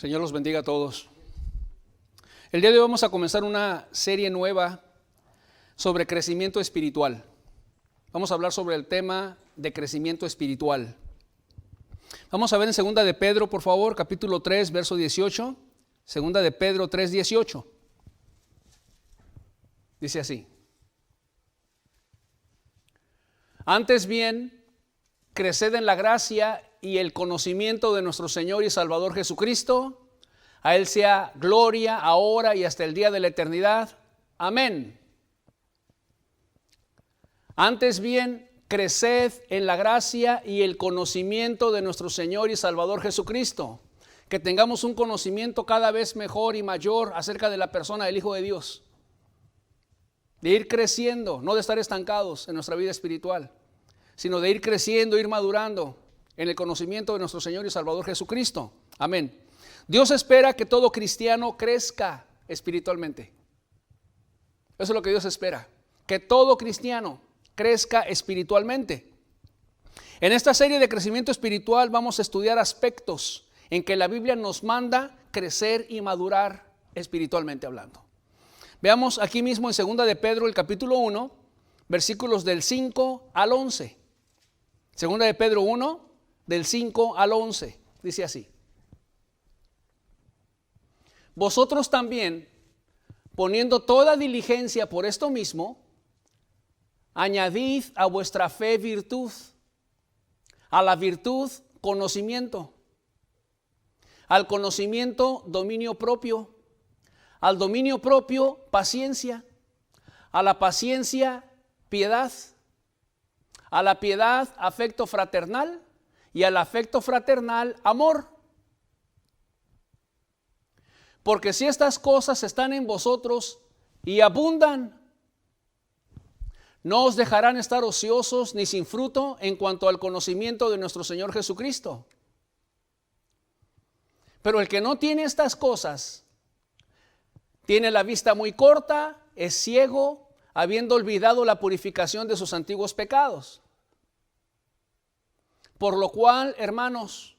Señor los bendiga a todos. El día de hoy vamos a comenzar una serie nueva sobre crecimiento espiritual. Vamos a hablar sobre el tema de crecimiento espiritual. Vamos a ver en 2 de Pedro, por favor, capítulo 3, verso 18. 2 de Pedro 3, 18. Dice así: antes bien, creced en la gracia y el conocimiento de nuestro Señor y Salvador Jesucristo. A Él sea gloria ahora y hasta el día de la eternidad. Amén. Antes bien, creced en la gracia y el conocimiento de nuestro Señor y Salvador Jesucristo. Que tengamos un conocimiento cada vez mejor y mayor acerca de la persona del Hijo de Dios. De ir creciendo, no de estar estancados en nuestra vida espiritual, sino de ir creciendo, ir madurando en el conocimiento de nuestro Señor y Salvador Jesucristo. Amén. Dios espera que todo cristiano crezca espiritualmente. Eso es lo que Dios espera, que todo cristiano crezca espiritualmente. En esta serie de crecimiento espiritual vamos a estudiar aspectos en que la Biblia nos manda crecer y madurar espiritualmente hablando. Veamos aquí mismo en 2 de Pedro, el capítulo 1, versículos del 5 al 11. 2 de Pedro 1, del 5 al 11, dice así: vosotros también, poniendo toda diligencia por esto mismo, añadid a vuestra fe virtud, a la virtud conocimiento, al conocimiento dominio propio, al dominio propio paciencia, a la paciencia piedad, a la piedad afecto fraternal y al afecto fraternal amor. Porque si estas cosas están en vosotros y abundan, no os dejarán estar ociosos ni sin fruto en cuanto al conocimiento de nuestro Señor Jesucristo. Pero el que no tiene estas cosas, tiene la vista muy corta, es ciego, habiendo olvidado la purificación de sus antiguos pecados. Por lo cual, hermanos,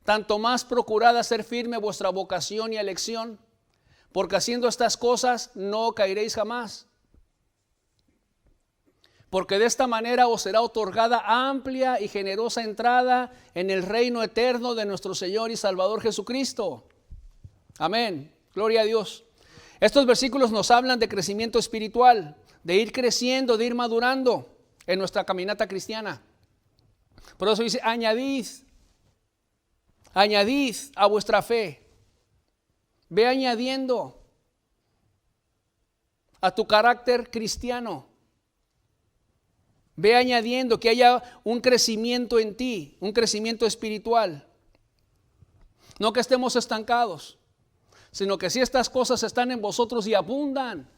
tanto más procurad hacer firme vuestra vocación y elección, porque haciendo estas cosas no caeréis jamás. Porque de esta manera os será otorgada amplia y generosa entrada en el reino eterno de nuestro Señor y Salvador Jesucristo. Amén. Gloria a Dios. Estos versículos nos hablan de crecimiento espiritual, de ir creciendo, de ir madurando en nuestra caminata cristiana. Por eso dice: añadid a vuestra fe. Ve añadiendo a tu carácter cristiano. Ve añadiendo que haya un crecimiento en ti, un crecimiento espiritual. No que estemos estancados, sino que si estas cosas están en vosotros y abundan.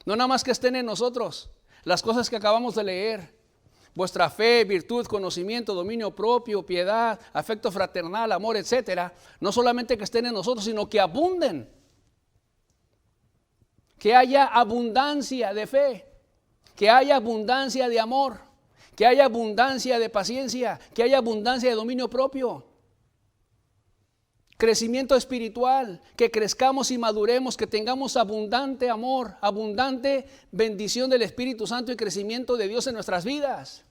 No nada más que estén en nosotros, las cosas que acabamos de leer: vuestra fe, virtud, conocimiento, dominio propio, piedad, afecto fraternal, amor, etcétera. No solamente que estén en nosotros, sino que abunden. Que haya abundancia de fe, que haya abundancia de amor, que haya abundancia de paciencia, que haya abundancia de dominio propio. Crecimiento espiritual, que crezcamos y maduremos, que tengamos abundante amor, abundante bendición del Espíritu Santo y crecimiento de Dios en nuestras vidas.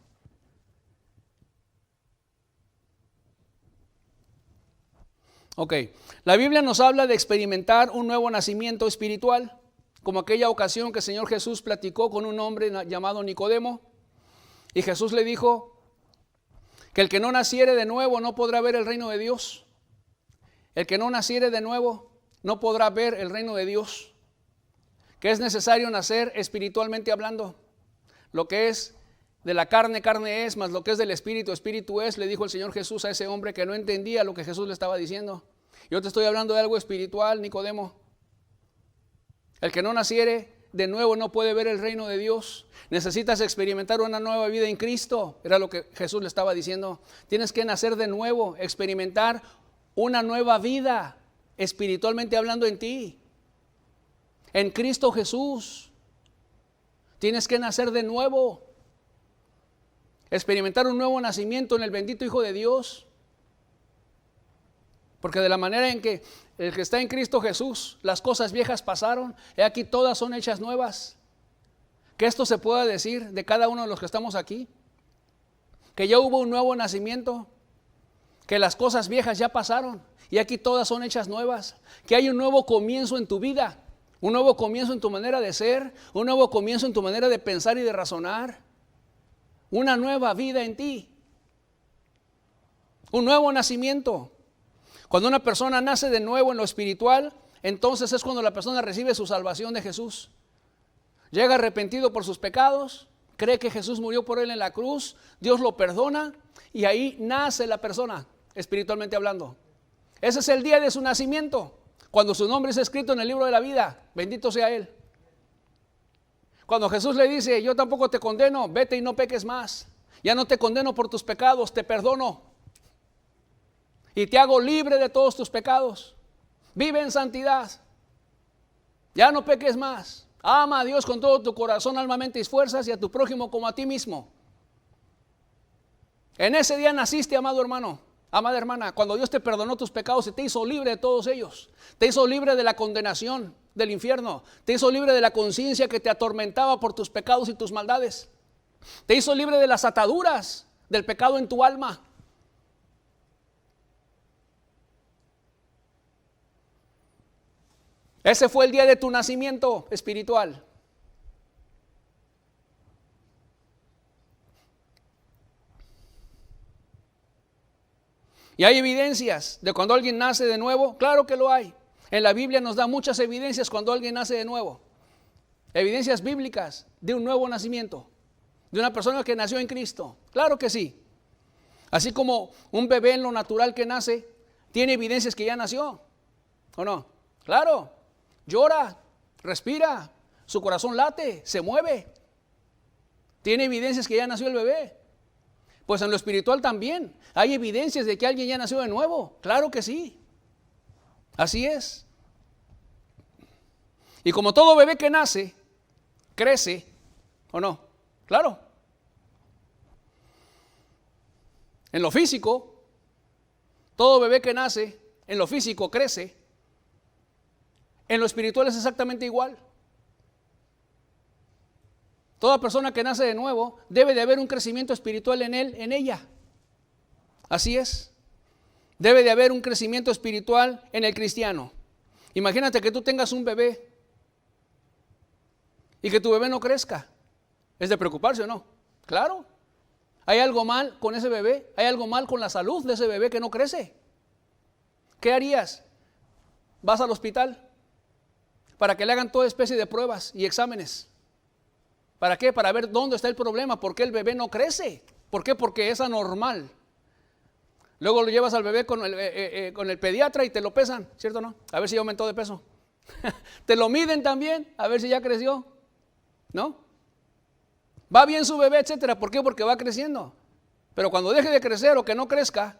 Ok, la Biblia nos habla de experimentar un nuevo nacimiento espiritual, como aquella ocasión que el Señor Jesús platicó con un hombre llamado Nicodemo, y Jesús le dijo que el que no naciere de nuevo no podrá ver el reino de Dios. El que no naciere de nuevo no podrá ver el reino de Dios. Que es necesario nacer espiritualmente hablando. Lo que es de la carne, carne es, mas lo que es del espíritu, espíritu es, le dijo el Señor Jesús a ese hombre que no entendía lo que Jesús le estaba diciendo. Yo te estoy hablando de algo espiritual, Nicodemo. El que no naciere de nuevo no puede ver el reino de Dios. Necesitas experimentar una nueva vida en Cristo. Era lo que Jesús le estaba diciendo. Tienes que nacer de nuevo, experimentar una nueva vida espiritualmente hablando en ti. En Cristo Jesús. Tienes que nacer de nuevo. Experimentar un nuevo nacimiento en el bendito Hijo de Dios. Porque de la manera en que el que está en Cristo Jesús, las cosas viejas pasaron, y aquí todas son hechas nuevas. Que esto se pueda decir de cada uno de los que estamos aquí, que ya hubo un nuevo nacimiento, que las cosas viejas ya pasaron y aquí todas son hechas nuevas, que hay un nuevo comienzo en tu vida, un nuevo comienzo en tu manera de ser, un nuevo comienzo en tu manera de pensar y de razonar, una nueva vida en ti, un nuevo nacimiento. Cuando una persona nace de nuevo en lo espiritual, entonces es cuando la persona recibe su salvación de Jesús. Llega arrepentido por sus pecados, cree que Jesús murió por él en la cruz, Dios lo perdona y ahí nace la persona, espiritualmente hablando. Ese es el día de su nacimiento, cuando su nombre es escrito en el libro de la vida, bendito sea Él. Cuando Jesús le dice, yo tampoco te condeno, vete y no peques más, ya no te condeno por tus pecados, te perdono y te hago libre de todos tus pecados, vive en santidad, ya no peques más. Ama a Dios con todo tu corazón, alma, mente y fuerzas y a tu prójimo como a ti mismo. En ese día naciste, amado hermano, amada hermana, cuando Dios te perdonó tus pecados y te hizo libre de todos ellos. Te hizo libre de la condenación del infierno. Te hizo libre de la conciencia que te atormentaba por tus pecados y tus maldades. Te hizo libre de las ataduras del pecado en tu alma. Ese fue el día de tu nacimiento espiritual. ¿Y hay evidencias de cuando alguien nace de nuevo? Claro que lo hay. En la Biblia nos da muchas evidencias cuando alguien nace de nuevo. Evidencias bíblicas de un nuevo nacimiento, de una persona que nació en Cristo. Claro que sí. Así como un bebé en lo natural que nace, tiene evidencias que ya nació, ¿o no? Claro. Llora, respira, su corazón late, se mueve. Tiene evidencias que ya nació el bebé. Pues en lo espiritual también hay evidencias de que alguien ya nació de nuevo. Claro que sí. Así es. Y como todo bebé que nace, crece, ¿o no? Claro. En lo físico, todo bebé que nace, en lo físico crece. En lo espiritual es exactamente igual. Toda persona que nace de nuevo debe de haber un crecimiento espiritual en él, en ella. Así es. Debe de haber un crecimiento espiritual en el cristiano. Imagínate que tú tengas un bebé y que tu bebé no crezca. ¿Es de preocuparse o no? Claro. ¿Hay algo mal con ese bebé? ¿Hay algo mal con la salud de ese bebé que no crece? ¿Qué harías? ¿Vas al hospital para que le hagan toda especie de pruebas y exámenes? ¿Para qué? Para ver dónde está el problema, por qué el bebé no crece. ¿Por qué? Porque es anormal. Luego lo llevas al bebé con el pediatra y te lo pesan, ¿cierto o no? A ver si ya aumentó de peso. Te lo miden también, a ver si ya creció, ¿no? Va bien su bebé, etcétera. ¿Por qué? Porque va creciendo. Pero cuando deje de crecer o que no crezca,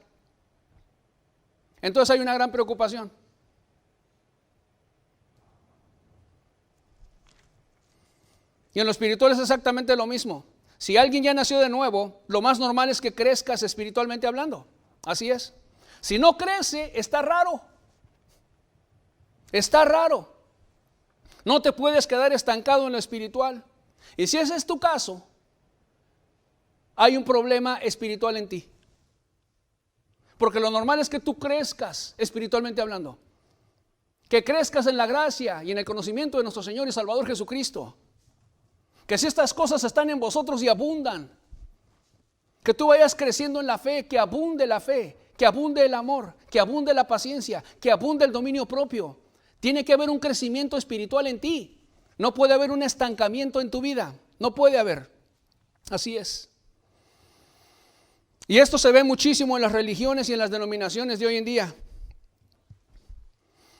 entonces hay una gran preocupación. Y en lo espiritual es exactamente lo mismo. Si alguien ya nació de nuevo, lo más normal es que crezcas espiritualmente hablando. Así es. Si no crece, está raro. Está raro. No te puedes quedar estancado en lo espiritual. Y si ese es tu caso, hay un problema espiritual en ti. Porque lo normal es que tú crezcas espiritualmente hablando. Que crezcas en la gracia y en el conocimiento de nuestro Señor y Salvador Jesucristo. Que si estas cosas están en vosotros y abundan, que tú vayas creciendo en la fe, que abunde el amor, que abunde la paciencia, que abunde el dominio propio. Tiene que haber un crecimiento espiritual en ti. No puede haber un estancamiento en tu vida. No puede haber. Así es. Y esto se ve muchísimo en las religiones y en las denominaciones de hoy en día.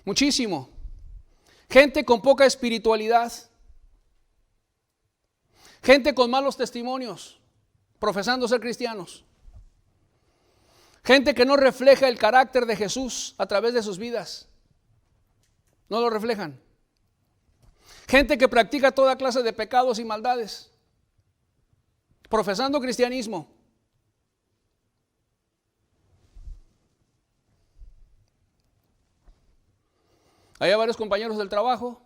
Muchísimo. Gente con poca espiritualidad. Gente con malos testimonios, profesando ser cristianos. Gente que no refleja el carácter de Jesús a través de sus vidas. No lo reflejan. Gente que practica toda clase de pecados y maldades, profesando cristianismo. Había varios compañeros del trabajo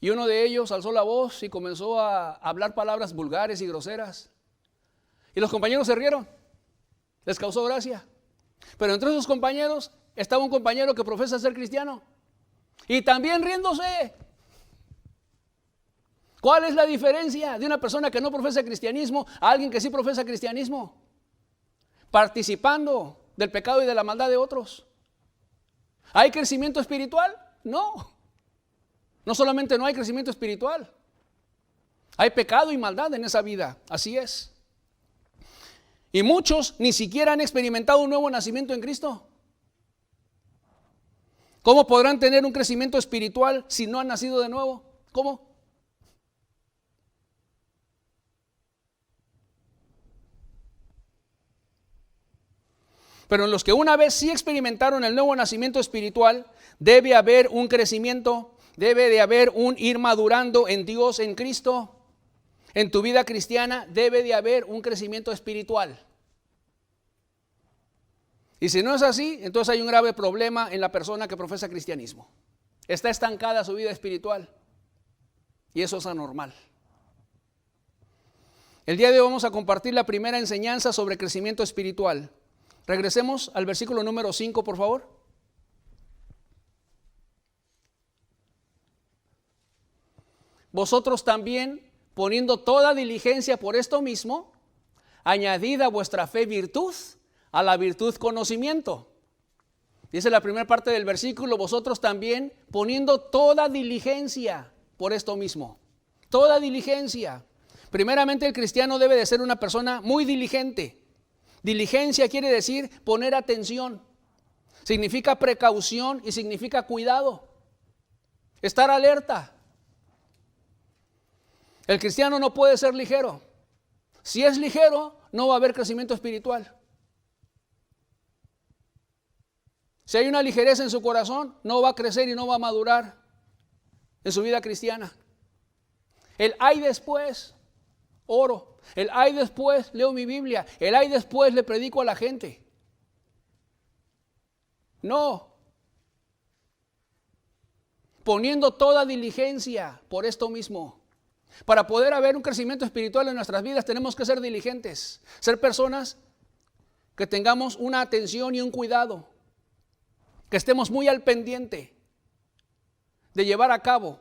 y uno de ellos alzó la voz y comenzó a hablar palabras vulgares y groseras. Y los compañeros se rieron, les causó gracia. Pero entre esos compañeros estaba un compañero que profesa ser cristiano y también riéndose. ¿Cuál es la diferencia de una persona que no profesa cristianismo a alguien que sí profesa cristianismo? Participando del pecado y de la maldad de otros. ¿Hay crecimiento espiritual? No. No solamente no hay crecimiento espiritual, hay pecado y maldad en esa vida. Así es. Y muchos ni siquiera han experimentado un nuevo nacimiento en Cristo. ¿Cómo podrán tener un crecimiento espiritual si no han nacido de nuevo? ¿Cómo? Pero en los que una vez sí experimentaron el nuevo nacimiento espiritual, debe haber un crecimiento, debe de haber un ir madurando en Dios, en Cristo. En tu vida cristiana debe de haber un crecimiento espiritual. Y si no es así, entonces hay un grave problema en la persona que profesa cristianismo. Está estancada su vida espiritual. Y eso es anormal. El día de hoy vamos a compartir la primera enseñanza sobre crecimiento espiritual. Regresemos al versículo número 5, por favor. Vosotros también, poniendo toda diligencia por esto mismo, añadid a vuestra fe virtud, a la virtud conocimiento. Dice la primera parte del versículo, vosotros también, poniendo toda diligencia por esto mismo. Toda diligencia. Primeramente, el cristiano debe de ser una persona muy diligente. Diligencia quiere decir poner atención. Significa precaución y significa cuidado. Estar alerta. El cristiano no puede ser ligero. Si es ligero, no va a haber crecimiento espiritual. Si hay una ligereza en su corazón, no va a crecer y no va a madurar en su vida cristiana. El ay después, oro. El ay después, leo mi Biblia. El ay después, le predico a la gente. No. Poniendo toda diligencia por esto mismo. Para poder haber un crecimiento espiritual en nuestras vidas tenemos que ser diligentes. Ser personas que tengamos una atención y un cuidado. Que estemos muy al pendiente de llevar a cabo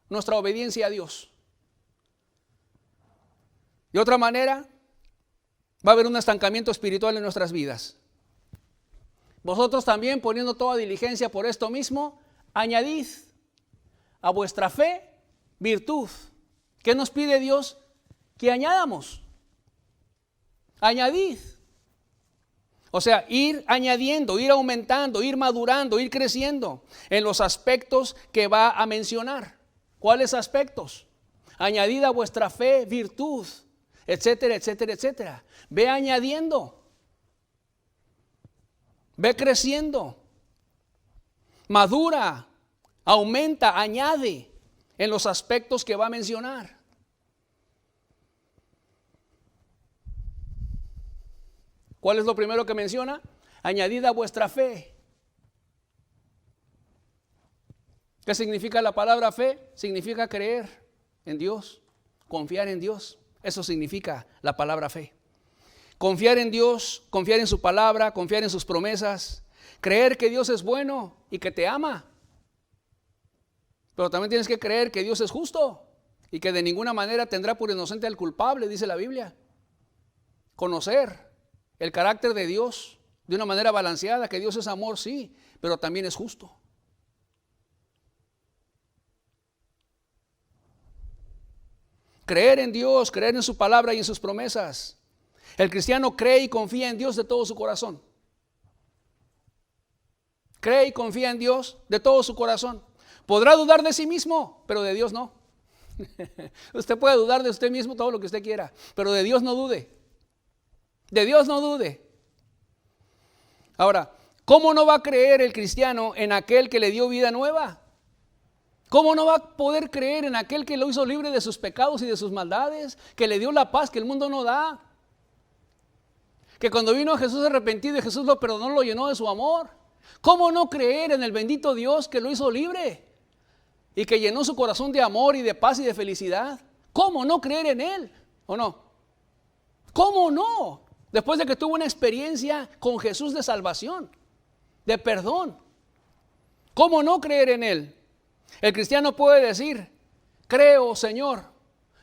nuestra obediencia a Dios. De otra manera, va a haber un estancamiento espiritual en nuestras vidas. Vosotros también, poniendo toda diligencia por esto mismo, añadid a vuestra fe virtud. ¿Qué nos pide Dios? Que añadamos. Añadid. O sea, ir añadiendo, ir aumentando, ir madurando, ir creciendo en los aspectos que va a mencionar. ¿Cuáles aspectos? Añadid a vuestra fe virtud, etcétera, etcétera, etcétera. Ve añadiendo. Ve creciendo. Madura, aumenta, añade en los aspectos que va a mencionar. ¿Cuál es lo primero que menciona? Añadid a vuestra fe. ¿Qué significa la palabra fe? Significa creer en Dios, confiar en Dios. Eso significa la palabra fe. Confiar en Dios, confiar en su palabra, confiar en sus promesas, creer que Dios es bueno y que te ama. Pero también tienes que creer que Dios es justo y que de ninguna manera tendrá por inocente al culpable, dice la Biblia. Conocer el carácter de Dios de una manera balanceada, que Dios es amor, sí, pero también es justo. Creer en Dios, creer en su palabra y en sus promesas. El cristiano cree y confía en Dios de todo su corazón. Cree y confía en Dios de todo su corazón. Podrá dudar de sí mismo, pero de Dios no. Usted puede dudar de usted mismo todo lo que usted quiera, pero de Dios no dude. De Dios no dude. Ahora, ¿cómo no va a creer el cristiano en aquel que le dio vida nueva? ¿Cómo no va a poder creer en aquel que lo hizo libre de sus pecados y de sus maldades? Que le dio la paz que el mundo no da. Que cuando vino Jesús arrepentido y Jesús lo perdonó, lo llenó de su amor. ¿Cómo no creer en el bendito Dios que lo hizo libre y que llenó su corazón de amor y de paz y de felicidad? ¿Cómo no creer en Él? ¿O no? ¿Cómo no? Después de que tuvo una experiencia con Jesús de salvación, de perdón. ¿Cómo no creer en Él? El cristiano puede decir, creo, Señor,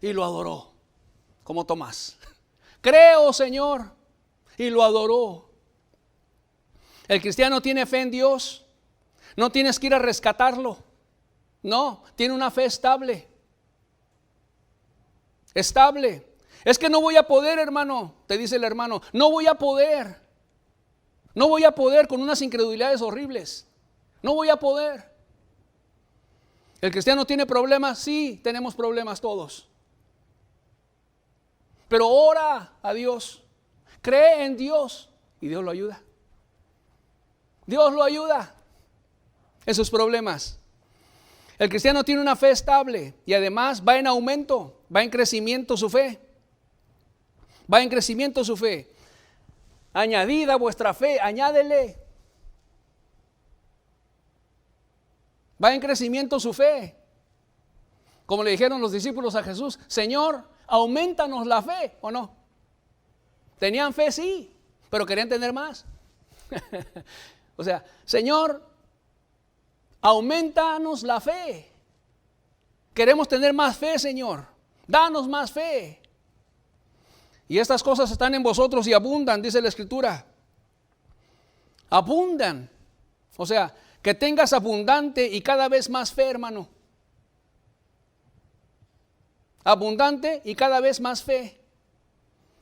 y lo adoró, como Tomás. Creo, Señor, y lo adoró. El cristiano tiene fe en Dios. No tienes que ir a rescatarlo. No, tiene una fe estable. Estable. Es que no voy a poder, hermano, te dice el hermano. No voy a poder. No voy a poder con unas incredulidades horribles. No voy a poder. ¿El cristiano tiene problemas? Sí, tenemos problemas todos. Pero ora a Dios. Cree en Dios y Dios lo ayuda. Dios lo ayuda en sus problemas. El cristiano tiene una fe estable y además va en aumento, va en crecimiento su fe. Va en crecimiento su fe. Añadida vuestra fe, añádele. Va en crecimiento su fe. Como le dijeron los discípulos a Jesús, Señor, aumentanos la fe, ¿o no? Tenían fe, sí, pero querían tener más. O sea, Señor, aumentanos la fe. Queremos tener más fe, Señor. Danos más fe. Y estas cosas están en vosotros y abundan, dice la Escritura. Abundan. O sea, que tengas abundante y cada vez más fe, hermano. Abundante y cada vez más fe.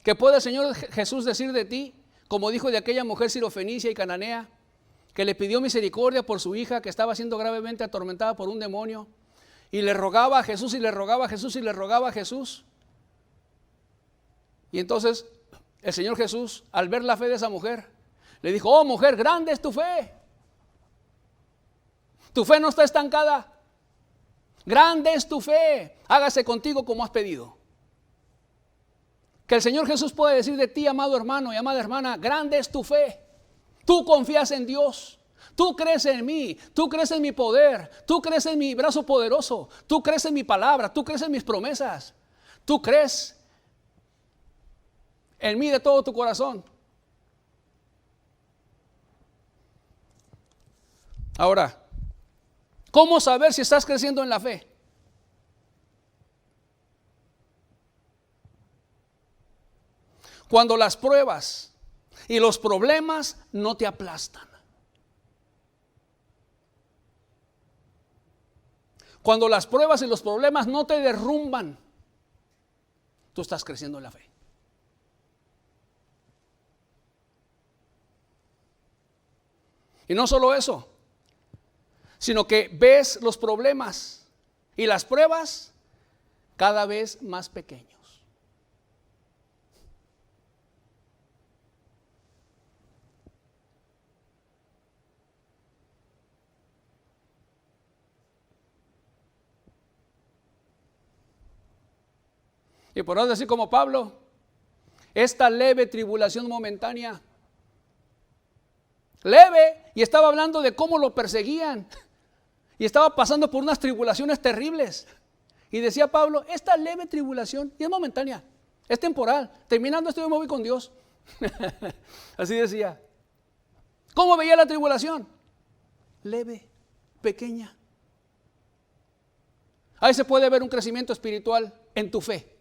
Que puede el Señor Jesús decir de ti, como dijo de aquella mujer sirofenicia y cananea, que le pidió misericordia por su hija que estaba siendo gravemente atormentada por un demonio. Y le rogaba a Jesús y le rogaba a Jesús y le rogaba a Jesús. Y entonces el Señor Jesús, al ver la fe de esa mujer, le dijo, oh mujer, grande es tu fe. Tu fe no está estancada. Grande es tu fe. Hágase contigo como has pedido. Que el Señor Jesús puede decir de ti, amado hermano y amada hermana, grande es tu fe. Tú confías en Dios. Tú crees en mí. Tú crees en mi poder. Tú crees en mi brazo poderoso. Tú crees en mi palabra. Tú crees en mis promesas. Tú crees en mí de todo tu corazón. Ahora, ¿cómo saber si estás creciendo en la fe? Cuando las pruebas y los problemas no te aplastan. Cuando las pruebas y los problemas no te derrumban, tú estás creciendo en la fe. Y no solo eso, sino que ves los problemas y las pruebas cada vez más pequeños. Y por no decir como Pablo, esta leve tribulación momentánea, leve, y estaba hablando de cómo lo perseguían, y estaba pasando por unas tribulaciones terribles, y decía Pablo, esta leve tribulación, y es momentánea, es temporal, terminando esto yo me voy con Dios. Así decía. ¿Cómo veía la tribulación? Leve, pequeña. Ahí se puede ver un crecimiento espiritual en tu fe.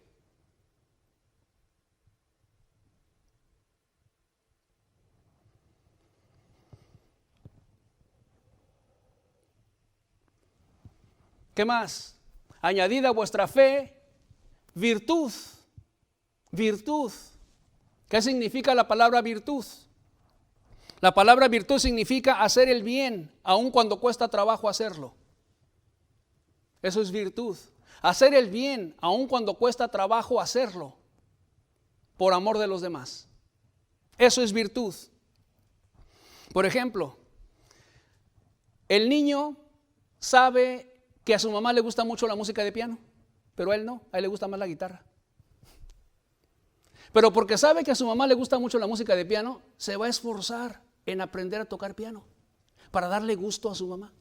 ¿Qué más? Añadida a vuestra fe, virtud. Virtud. ¿Qué significa la palabra virtud? La palabra virtud significa hacer el bien, aun cuando cuesta trabajo hacerlo. Eso es virtud. Hacer el bien, aun cuando cuesta trabajo hacerlo, por amor de los demás. Eso es virtud. Por ejemplo, el niño sabe que a su mamá le gusta mucho la música de piano, pero a él no, a él le gusta más la guitarra. Pero porque sabe que a su mamá le gusta mucho la música de piano, se va a esforzar en aprender a tocar piano. para darle gusto a su mamá.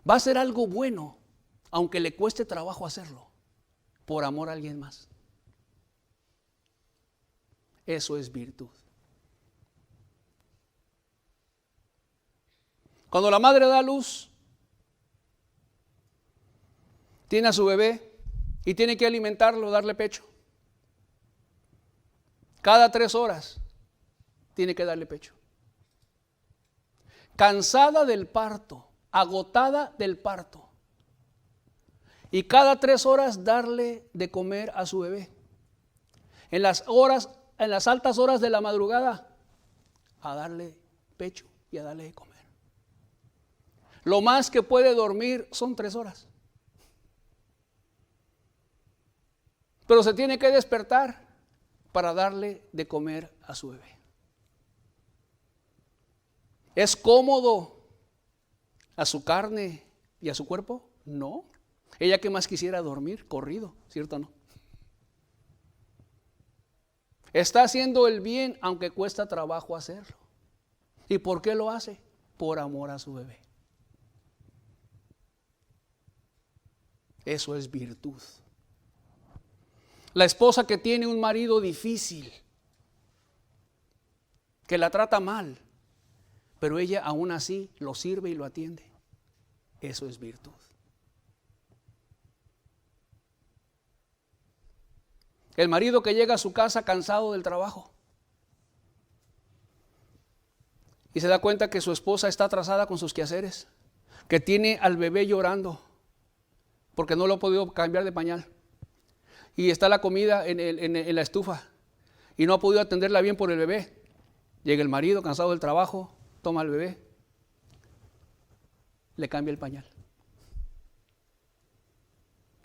Va a hacer algo bueno, aunque le cueste trabajo hacerlo, por amor a alguien más. Eso es virtud. Cuando la madre da a luz, tiene a su bebé y tiene que alimentarlo, darle pecho. Cada 3 horas tiene que darle pecho. Cansada del parto, agotada del parto. Y cada 3 horas darle de comer a su bebé. En las altas horas de la madrugada, a darle pecho y a darle de comer. Lo más que puede dormir son 3 horas. Pero se tiene que despertar para darle de comer a su bebé. ¿Es cómodo a su carne y a su cuerpo? No. Ella que más quisiera dormir corrido, ¿cierto o no? Está haciendo el bien aunque cuesta trabajo hacerlo. ¿Y por qué lo hace? Por amor a su bebé. Eso es virtud. La esposa que tiene un marido difícil, que la trata mal, pero ella aún así lo sirve y lo atiende. Eso es virtud. El marido que llega a su casa cansado del trabajo y se da cuenta que su esposa está atrasada con sus quehaceres, que tiene al bebé llorando porque no lo ha podido cambiar de pañal y está la comida en la estufa y no ha podido atenderla bien por el bebé. Llega el marido cansado del trabajo, toma al bebé, le cambia el pañal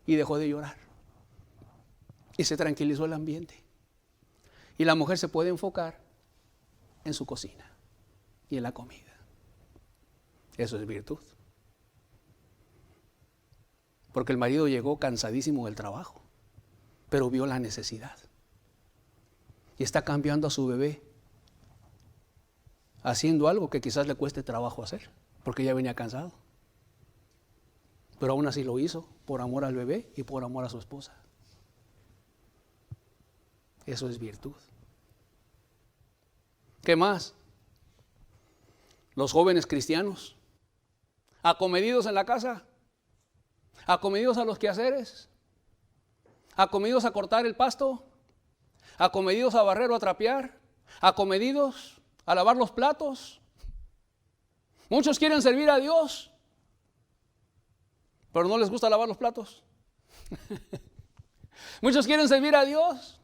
y dejó de llorar. Y se tranquilizó el ambiente. Y la mujer se puede enfocar en su cocina y en la comida. Eso es virtud. Porque el marido llegó cansadísimo del trabajo, pero vio la necesidad. Y está cambiando a su bebé, haciendo algo que quizás le cueste trabajo hacer, porque ya venía cansado. Pero aún así lo hizo por amor al bebé y por amor a su esposa. Eso es virtud. ¿Qué más? Los jóvenes cristianos, acomedidos en la casa, acomedidos a los quehaceres, acomedidos a cortar el pasto, acomedidos a barrer o a trapear, acomedidos a lavar los platos. Muchos quieren servir a Dios, pero no les gusta lavar los platos. Muchos quieren servir a Dios,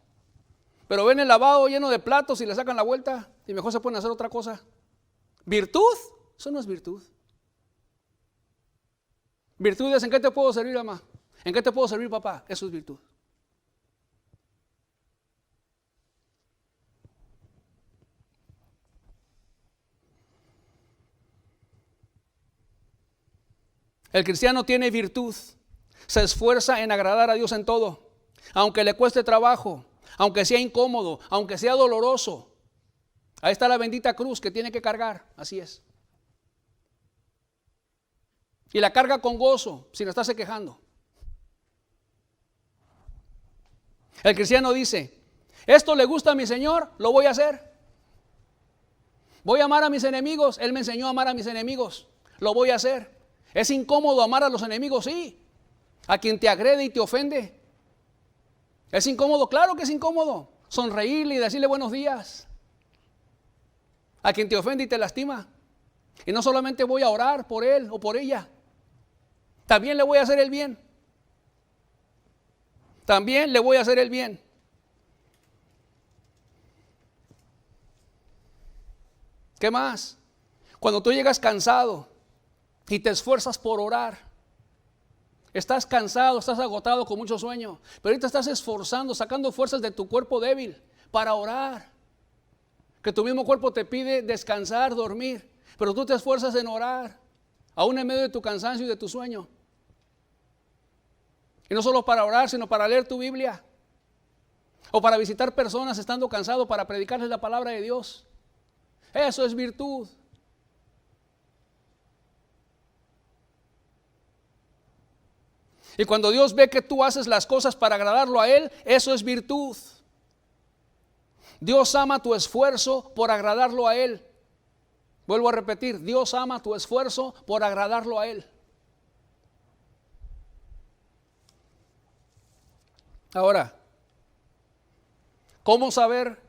pero ven el lavabo lleno de platos y le sacan la vuelta y mejor se ponen a hacer otra cosa. ¿Virtud? Eso no es virtud. Virtud es: ¿en qué te puedo servir, mamá? ¿En qué te puedo servir, papá? Eso es virtud. El cristiano tiene virtud, se esfuerza en agradar a Dios en todo, aunque le cueste trabajo, aunque sea incómodo, aunque sea doloroso. Ahí está la bendita cruz que tiene que cargar, así es. Y la carga con gozo, sin estarse quejando. El cristiano dice: esto le gusta a mi Señor, lo voy a hacer. Voy a amar a mis enemigos, Él me enseñó a amar a mis enemigos, lo voy a hacer. ¿Es incómodo amar a los enemigos? Sí. A quien te agrede y te ofende. ¿Es incómodo? Claro que es incómodo. Sonreírle y decirle buenos días a quien te ofende y te lastima. Y no solamente voy a orar por él o por ella, también le voy a hacer el bien. También le voy a hacer el bien. ¿Qué más? Cuando tú llegas cansado y te esfuerzas por orar, estás cansado, estás agotado con mucho sueño, pero ahorita estás esforzando, sacando fuerzas de tu cuerpo débil para orar. Que tu mismo cuerpo te pide descansar, dormir, pero tú te esfuerzas en orar, aún en medio de tu cansancio y de tu sueño. Y no solo para orar, sino para leer tu Biblia, o para visitar personas estando cansado, para predicarles la palabra de Dios. Eso es virtud. Y cuando Dios ve que tú haces las cosas para agradarlo a Él, eso es virtud. Dios ama tu esfuerzo por agradarlo a Él. Vuelvo a repetir, Dios ama tu esfuerzo por agradarlo a Él. Ahora, ¿cómo saber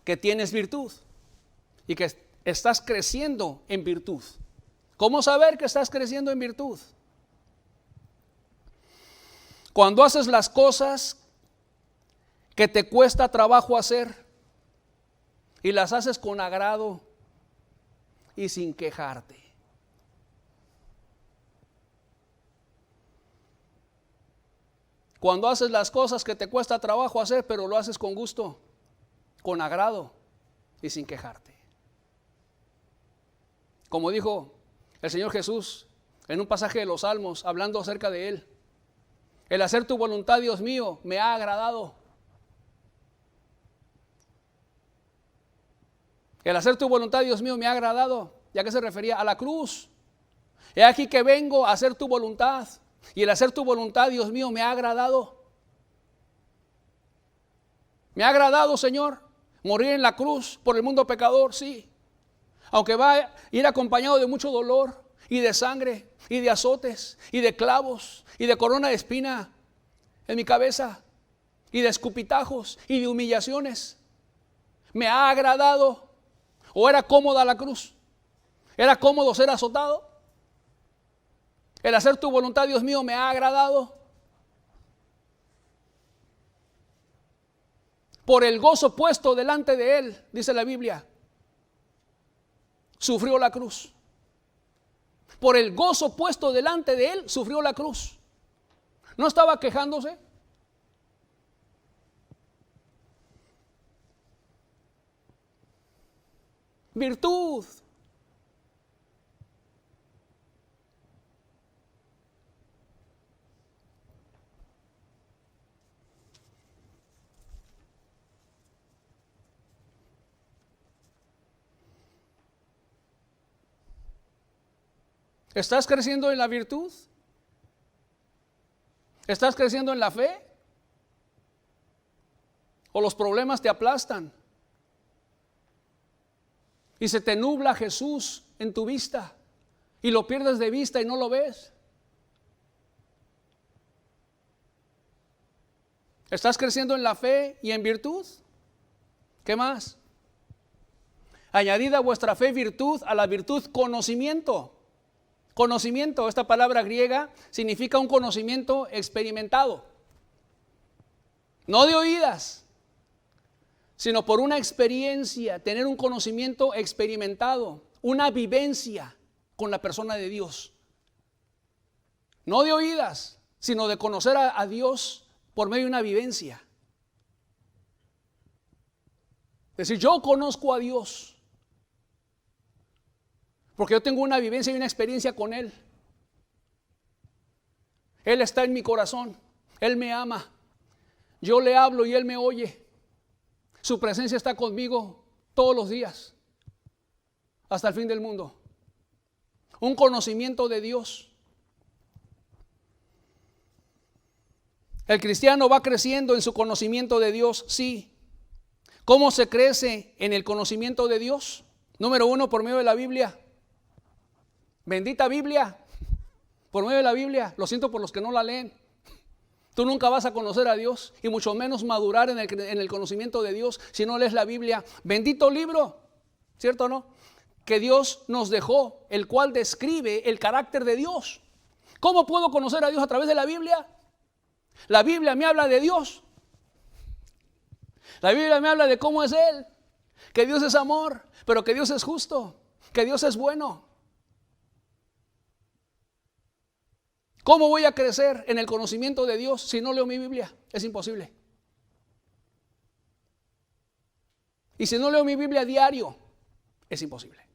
que tienes virtud y que estás creciendo en virtud? ¿Cómo saber que estás creciendo en virtud? Cuando haces las cosas que te cuesta trabajo hacer y las haces con agrado y sin quejarte. Cuando haces las cosas que te cuesta trabajo hacer, pero lo haces con gusto, con agrado y sin quejarte. Como dijo el Señor Jesús en un pasaje de los Salmos, hablando acerca de Él. El hacer tu voluntad, Dios mío, me ha agradado. El hacer tu voluntad, Dios mío, me ha agradado. ¿Y a qué se refería? A la cruz. He aquí que vengo a hacer tu voluntad. Y el hacer tu voluntad, Dios mío, me ha agradado. Me ha agradado, Señor, morir en la cruz por el mundo pecador, sí. Aunque va a ir acompañado de mucho dolor y de sangre y de azotes y de clavos y de corona de espina en mi cabeza y de escupitajos y de humillaciones. Me ha agradado. ¿O era cómoda la cruz? ¿Era cómodo ser azotado? El hacer tu voluntad, Dios mío, me ha agradado. Por el gozo puesto delante de Él, dice la Biblia, sufrió la cruz. Por el gozo puesto delante de Él, sufrió la cruz. ¿No estaba quejándose? Virtud. ¿Estás creciendo en la virtud? ¿Estás creciendo en la fe? ¿O los problemas te aplastan? Y se te nubla Jesús en tu vista y lo pierdes de vista y no lo ves. ¿Estás creciendo en la fe y en virtud? ¿Qué más? Añadid a vuestra fe virtud, a la virtud conocimiento. Conocimiento, esta palabra griega significa un conocimiento experimentado. No de oídas, sino por una experiencia, tener un conocimiento experimentado, una vivencia con la persona de Dios. No de oídas, sino de conocer a Dios por medio de una vivencia. Es decir, yo conozco a Dios porque yo tengo una vivencia y una experiencia con Él. Él está en mi corazón, Él me ama, yo le hablo y Él me oye. Su presencia está conmigo todos los días, hasta el fin del mundo. Un conocimiento de Dios. El cristiano va creciendo en su conocimiento de Dios, sí. ¿Cómo se crece en el conocimiento de Dios? Número 1, por medio de la Biblia. Bendita Biblia, por medio de la Biblia. Lo siento por los que no la leen. Tú nunca vas a conocer a Dios y mucho menos madurar en el conocimiento de Dios si no lees la Biblia. Bendito libro, ¿cierto o no? Que Dios nos dejó, el cual describe el carácter de Dios. ¿Cómo puedo conocer a Dios a través de la Biblia? La Biblia me habla de Dios. La Biblia me habla de cómo es Él, que Dios es amor, pero que Dios es justo, que Dios es bueno. ¿Cómo voy a crecer en el conocimiento de Dios si no leo mi Biblia? Es imposible. Y si no leo mi Biblia diario, es imposible.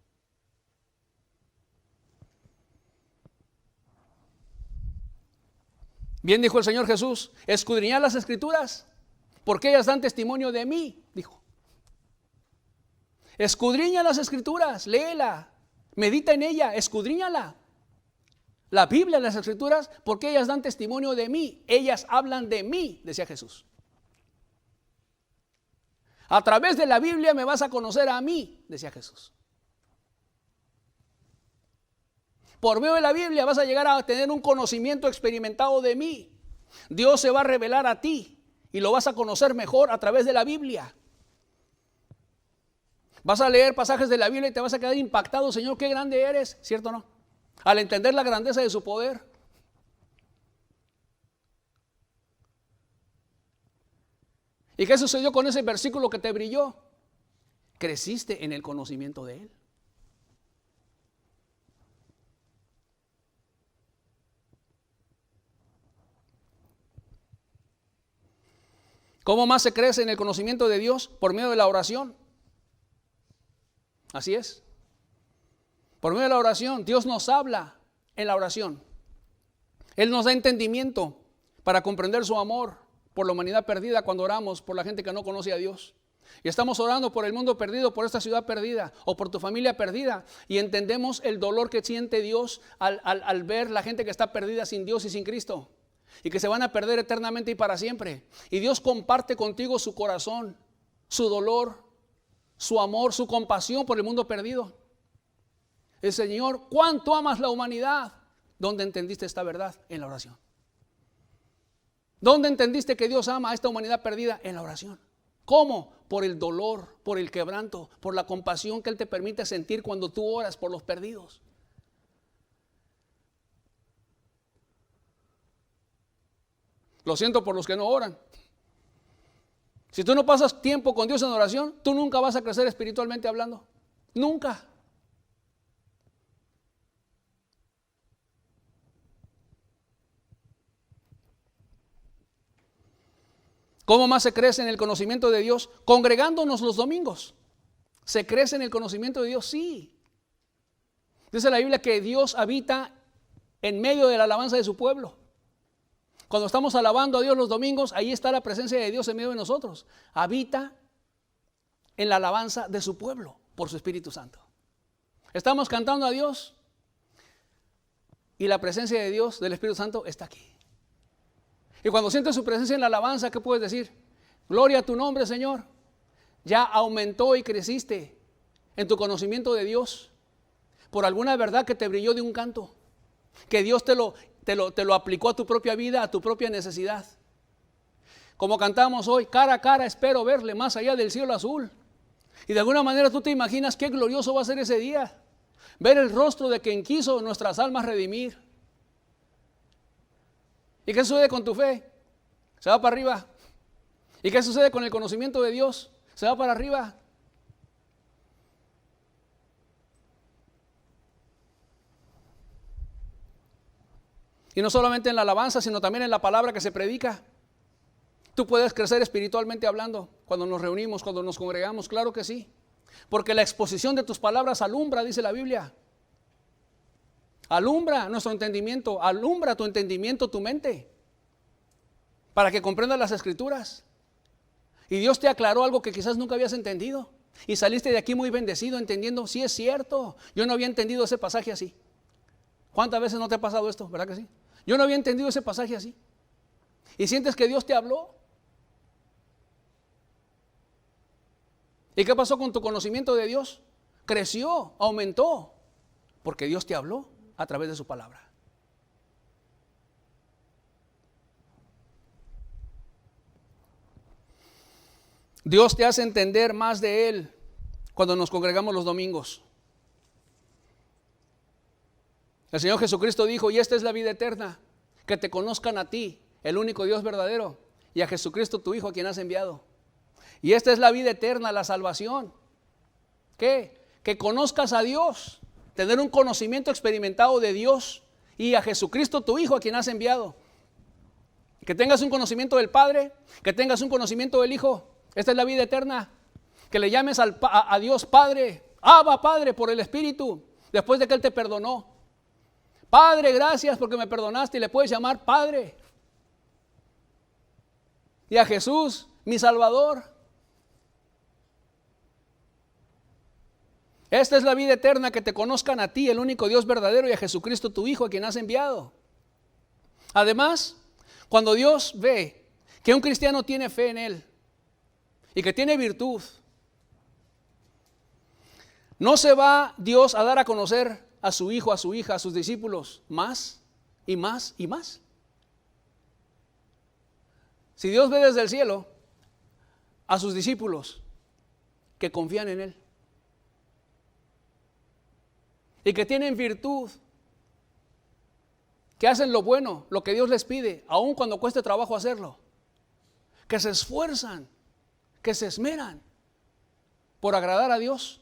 Bien dijo el Señor Jesús, escudriñad las Escrituras, porque ellas dan testimonio de mí, dijo. Escudriña las Escrituras, léela, medita en ella, escudriñala. La Biblia, las Escrituras, porque ellas dan testimonio de mí. Ellas hablan de mí, decía Jesús. A través de la Biblia me vas a conocer a mí, decía Jesús. Por medio de la Biblia vas a llegar a tener un conocimiento experimentado de mí. Dios se va a revelar a ti y lo vas a conocer mejor a través de la Biblia. Vas a leer pasajes de la Biblia y te vas a quedar impactado. Señor, qué grande eres, ¿cierto o no? Al entender la grandeza de su poder. ¿Y qué sucedió con ese versículo que te brilló? Creciste en el conocimiento de Él. ¿Cómo más se crece en el conocimiento de Dios? Por medio de la oración. Así es. Por medio de la oración, Dios nos habla en la oración. Él nos da entendimiento para comprender su amor por la humanidad perdida cuando oramos por la gente que no conoce a Dios. Y estamos orando por el mundo perdido, por esta ciudad perdida o por tu familia perdida. Y entendemos el dolor que siente Dios al ver la gente que está perdida sin Dios y sin Cristo. Y que se van a perder eternamente y para siempre. Y Dios comparte contigo su corazón, su dolor, su amor, su compasión por el mundo perdido. El Señor, ¿cuánto amas la humanidad? ¿Dónde entendiste esta verdad? En la oración. ¿Dónde entendiste que Dios ama a esta humanidad perdida? En la oración. ¿Cómo? Por el dolor, por el quebranto, por la compasión que Él te permite sentir cuando tú oras por los perdidos. Lo siento por los que no oran. Si tú no pasas tiempo con Dios en oración, tú nunca vas a crecer espiritualmente hablando. Nunca. ¿Cómo más se crece en el conocimiento de Dios? Congregándonos los domingos. ¿Se crece en el conocimiento de Dios? Sí. Dice la Biblia que Dios habita en medio de la alabanza de su pueblo. Cuando estamos alabando a Dios los domingos, ahí está la presencia de Dios en medio de nosotros. Habita en la alabanza de su pueblo por su Espíritu Santo. Estamos cantando a Dios y la presencia de Dios, del Espíritu Santo, está aquí. Y cuando sientes su presencia en la alabanza, ¿qué puedes decir? Gloria a tu nombre, Señor. Ya aumentó y creciste en tu conocimiento de Dios por alguna verdad que te brilló de un canto, que Dios te lo aplicó a tu propia vida, a tu propia necesidad. Como cantamos hoy, cara a cara espero verle más allá del cielo azul. Y de alguna manera tú te imaginas qué glorioso va a ser ese día. Ver el rostro de quien quiso nuestras almas redimir. ¿Y qué sucede con tu fe? Se va para arriba. ¿Y qué sucede con el conocimiento de Dios? Se va para arriba. Y no solamente en la alabanza, sino también en la palabra que se predica. Tú puedes crecer espiritualmente hablando cuando nos reunimos, cuando nos congregamos, claro que sí. Porque la exposición de tus palabras alumbra, dice la Biblia. Alumbra nuestro entendimiento, alumbra tu entendimiento, tu mente, para que comprendas las Escrituras. Y Dios te aclaró algo que quizás nunca habías entendido. Y saliste de aquí muy bendecido entendiendo, sí es cierto, yo no había entendido ese pasaje así. ¿Cuántas veces no te ha pasado esto? ¿Verdad que sí? Yo no había entendido ese pasaje así. Y sientes que Dios te habló. ¿Y qué pasó con tu conocimiento de Dios? Creció, aumentó, porque Dios te habló a través de su palabra. Dios te hace entender más de Él cuando nos congregamos los domingos. El Señor Jesucristo dijo, y esta es la vida eterna, que te conozcan a ti, el único Dios verdadero, y a Jesucristo tu Hijo a quien has enviado. Y esta es la vida eterna, la salvación. ¿Qué? Que conozcas a Dios, tener un conocimiento experimentado de Dios y a Jesucristo tu Hijo a quien has enviado. Que tengas un conocimiento del Padre, que tengas un conocimiento del Hijo. Esta es la vida eterna. Que le llames a Dios Padre, Abba Padre por el Espíritu, después de que Él te perdonó. Padre, gracias porque me perdonaste, y le puedes llamar Padre. Y a Jesús, mi Salvador. Esta es la vida eterna, que te conozcan a ti, el único Dios verdadero, y a Jesucristo tu Hijo, a quien has enviado. Además, cuando Dios ve que un cristiano tiene fe en Él y que tiene virtud, no se va Dios a dar a conocer a su hijo, a su hija, a sus discípulos más y más y más. Si Dios ve desde el cielo a sus discípulos que confían en Él y que tienen virtud, que hacen lo bueno, lo que Dios les pide, aun cuando cueste trabajo hacerlo, que se esfuerzan, que se esmeran por agradar a Dios,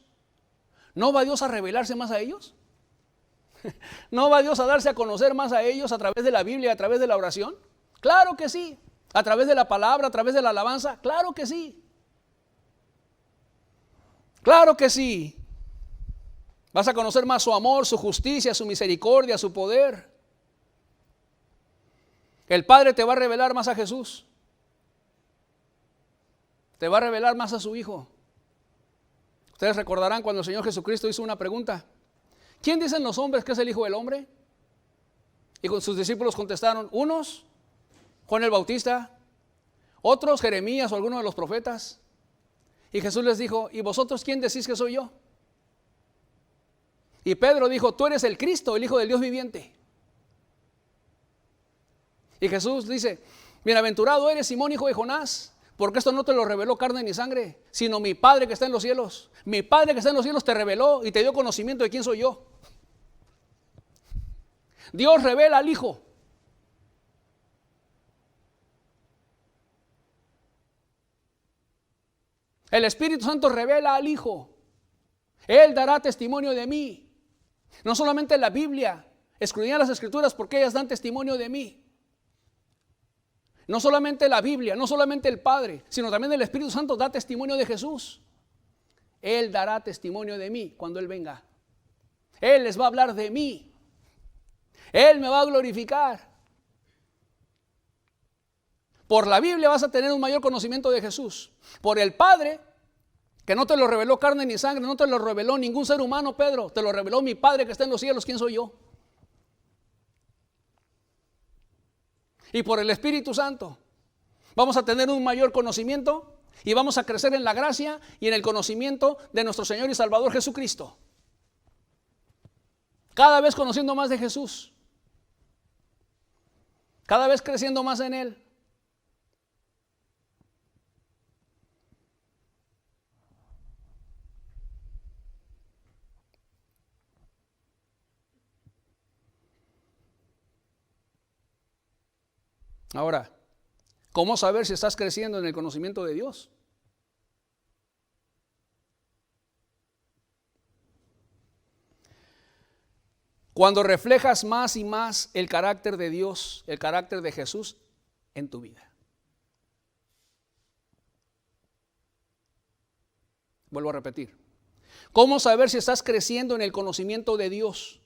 ¿no va Dios a revelarse más a ellos? ¿No va Dios a darse a conocer más a ellos a través de la Biblia, a través de la oración? Claro que sí. ¿A través de la palabra, a través de la alabanza? Claro que sí. Claro que sí. Vas a conocer más su amor, su justicia, su misericordia, su poder. El Padre te va a revelar más a Jesús. Te va a revelar más a su Hijo. Ustedes recordarán cuando el Señor Jesucristo hizo una pregunta: ¿quién dicen los hombres que es el Hijo del Hombre? Y con sus discípulos contestaron: unos, Juan el Bautista, otros, Jeremías o alguno de los profetas. Y Jesús les dijo: ¿y vosotros quién decís que soy yo? Y Pedro dijo: tú eres el Cristo, el Hijo del Dios viviente. Y Jesús dice: bienaventurado eres, Simón, hijo de Jonás, porque esto no te lo reveló carne ni sangre, sino mi Padre que está en los cielos. Mi Padre que está en los cielos te reveló y te dio conocimiento de quién soy yo. Dios revela al Hijo. El Espíritu Santo revela al Hijo. Él dará testimonio de mí. No solamente la Biblia, escudriñad las Escrituras porque ellas dan testimonio de mí. No solamente la Biblia, no solamente el Padre, sino también el Espíritu Santo da testimonio de Jesús. Él dará testimonio de mí cuando Él venga. Él les va a hablar de mí. Él me va a glorificar. Por la Biblia vas a tener un mayor conocimiento de Jesús. Por el Padre, que no te lo reveló carne ni sangre, no te lo reveló ningún ser humano, Pedro, te lo reveló mi Padre que está en los cielos. ¿Quién soy yo? Y por el Espíritu Santo vamos a tener un mayor conocimiento y vamos a crecer en la gracia y en el conocimiento de nuestro Señor y Salvador Jesucristo. Cada vez conociendo más de Jesús, cada vez creciendo más en Él. Ahora, ¿cómo saber si estás creciendo en el conocimiento de Dios? Cuando reflejas más y más el carácter de Dios, el carácter de Jesús en tu vida. Vuelvo a repetir. ¿Cómo saber si estás creciendo en el conocimiento de Dios?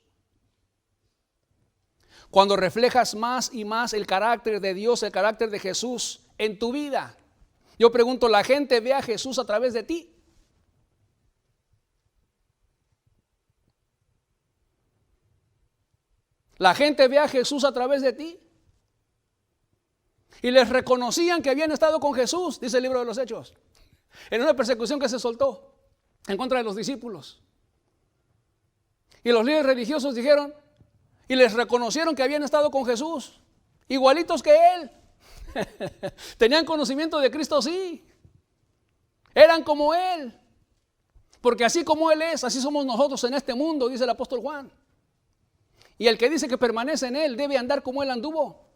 Cuando reflejas más y más el carácter de Dios, el carácter de Jesús en tu vida. Yo pregunto, ¿la gente ve a Jesús a través de ti? ¿La gente ve a Jesús a través de ti? Y les reconocían que habían estado con Jesús, dice el libro de los Hechos, en una persecución que se soltó en contra de los discípulos. Y los líderes religiosos dijeron, y les reconocieron que habían estado con Jesús, igualitos que Él. Tenían conocimiento de Cristo, sí. Eran como Él. Porque así como Él es, así somos nosotros en este mundo, dice el apóstol Juan. Y el que dice que permanece en Él debe andar como Él anduvo.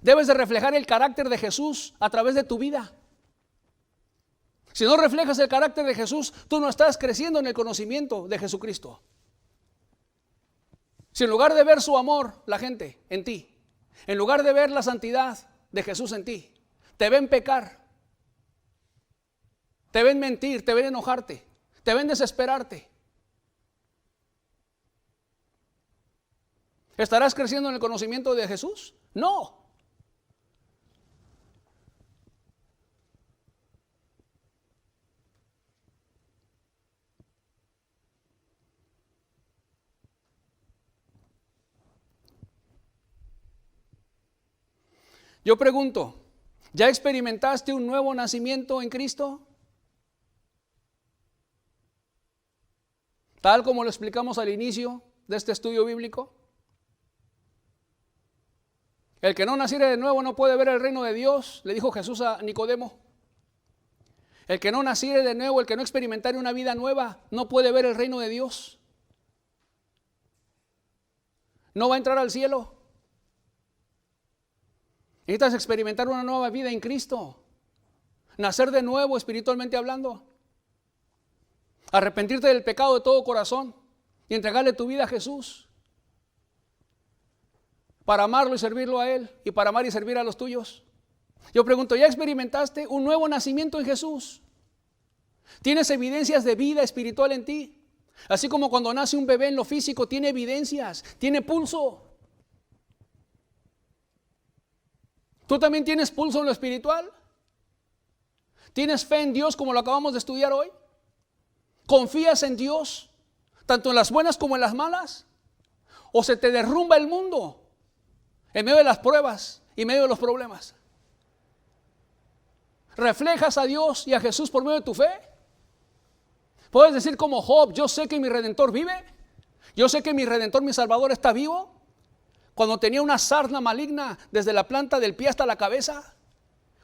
Debes de reflejar el carácter de Jesús a través de tu vida. Si no reflejas el carácter de Jesús, tú no estás creciendo en el conocimiento de Jesucristo. Si en lugar de ver su amor, la gente en ti, en lugar de ver la santidad de Jesús en ti, te ven pecar, te ven mentir, te ven enojarte, te ven desesperarte, ¿estarás creciendo en el conocimiento de Jesús? No. Yo pregunto, ¿ya experimentaste un nuevo nacimiento en Cristo? Tal como lo explicamos al inicio de este estudio bíblico. El que no naciere de nuevo no puede ver el reino de Dios, le dijo Jesús a Nicodemo. El que no naciere de nuevo, el que no experimentare una vida nueva, no puede ver el reino de Dios. No va a entrar al cielo. Necesitas experimentar una nueva vida en Cristo. Nacer de nuevo espiritualmente hablando. Arrepentirte del pecado de todo corazón y entregarle tu vida a Jesús. Para amarlo y servirlo a Él y para amar y servir a los tuyos. Yo pregunto, ¿ya experimentaste un nuevo nacimiento en Jesús? ¿Tienes evidencias de vida espiritual en ti? Así como cuando nace un bebé en lo físico, tiene evidencias, tiene pulso. ¿Tú también tienes pulso en lo espiritual? ¿Tienes fe en Dios como lo acabamos de estudiar hoy? ¿Confías en Dios, tanto en las buenas como en las malas? ¿O se te derrumba el mundo en medio de las pruebas y en medio de los problemas? ¿Reflejas a Dios y a Jesús por medio de tu fe? ¿Puedes decir como Job, yo sé que mi Redentor vive? Yo sé que mi Redentor, mi Salvador está vivo. Cuando tenía una sarna maligna desde la planta del pie hasta la cabeza,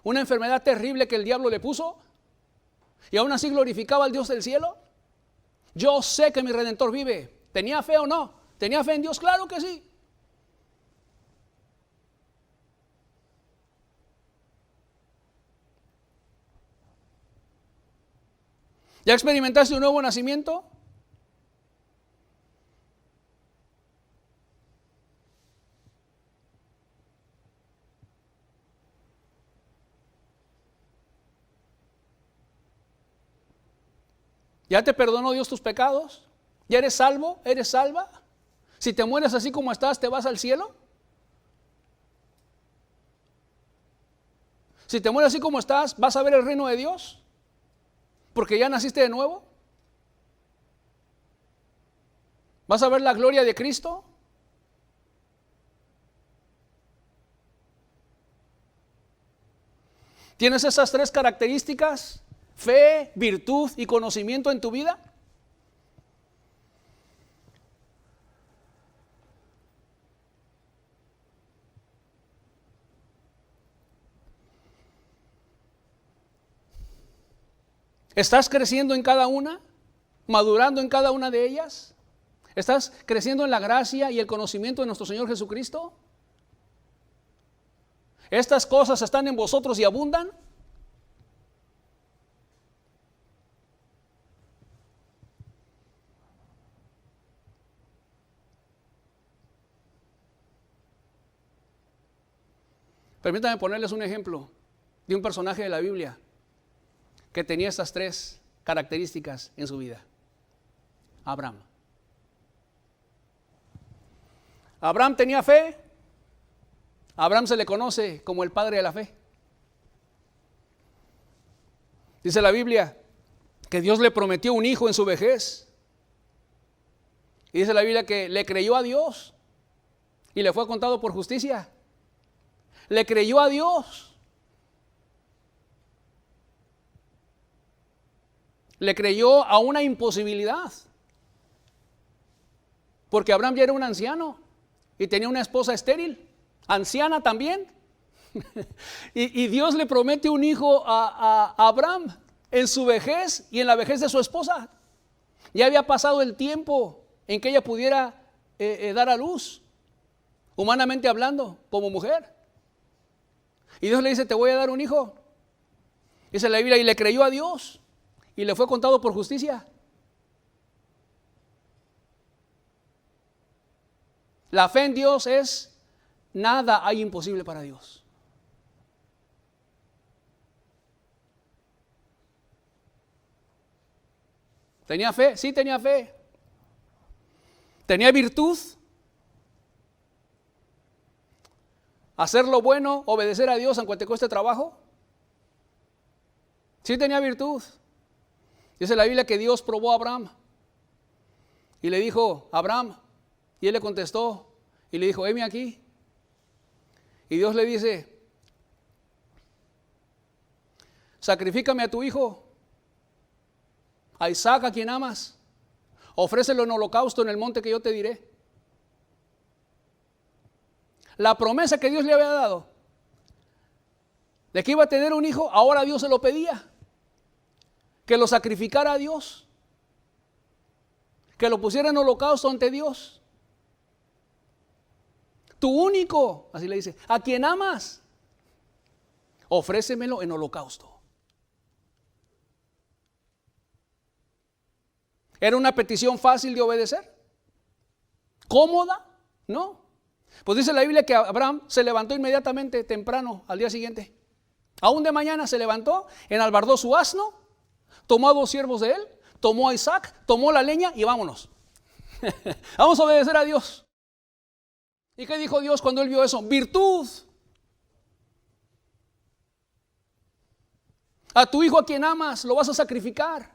una enfermedad terrible que el diablo le puso, y aún así glorificaba al Dios del cielo. Yo sé que mi Redentor vive. ¿Tenía fe o no? ¿Tenía fe en Dios? Claro que sí. ¿Ya experimentaste un nuevo nacimiento? ¿Ya te perdonó Dios tus pecados? ¿Ya eres salvo? ¿Eres salva? Si te mueres así como estás, ¿te vas al cielo? Si te mueres así como estás, ¿vas a ver el reino de Dios? Porque ya naciste de nuevo. ¿Vas a ver la gloria de Cristo? ¿Tienes esas tres características? Fe, virtud y conocimiento en tu vida. ¿Estás creciendo en cada una? ¿Madurando en cada una de ellas? ¿Estás creciendo en la gracia y el conocimiento de nuestro Señor Jesucristo? ¿Estas cosas están en vosotros y abundan? Permítanme ponerles un ejemplo de un personaje de la Biblia que tenía estas tres características en su vida. Abraham. Abraham tenía fe. Abraham se le conoce como el padre de la fe. Dice la Biblia que Dios le prometió un hijo en su vejez. Y dice la Biblia que le creyó a Dios y le fue contado por justicia. Le creyó a Dios. Le creyó a una imposibilidad. Porque Abraham ya era un anciano y tenía una esposa estéril, anciana también. y Dios le promete un hijo a Abraham en su vejez y en la vejez de su esposa. Ya había pasado el tiempo en que ella pudiera dar a luz, humanamente hablando, como mujer. Y Dios le dice, te voy a dar un hijo. Dice la Biblia, y le creyó a Dios y le fue contado por justicia. La fe en Dios es, nada hay imposible para Dios. ¿Tenía fe? Sí, tenía fe. ¿Tenía virtud? ¿Hacer lo bueno, obedecer a Dios aunque te cueste trabajo? Sí, tenía virtud. Dice la Biblia que Dios probó a Abraham y le dijo, Abraham, y él le contestó y le dijo, heme aquí. Y Dios le dice, sacrifícame a tu hijo, a Isaac, a quien amas, ofrécelo en holocausto en el monte que yo te diré. La promesa que Dios le había dado de que iba a tener un hijo, ahora Dios se lo pedía, que lo sacrificara a Dios, que lo pusiera en holocausto ante Dios. Tu único, así le dice, a quien amas, ofrécemelo en holocausto. ¿Era una petición fácil de obedecer? ¿Cómoda? No. Pues dice la Biblia que Abraham se levantó inmediatamente, temprano, al día siguiente. Aún de mañana se levantó, enalbardó su asno, tomó a 2 siervos de él, tomó a Isaac, tomó la leña y vámonos. Vamos a obedecer a Dios. ¿Y qué dijo Dios cuando él vio eso? Virtud. A tu hijo a quien amas lo vas a sacrificar.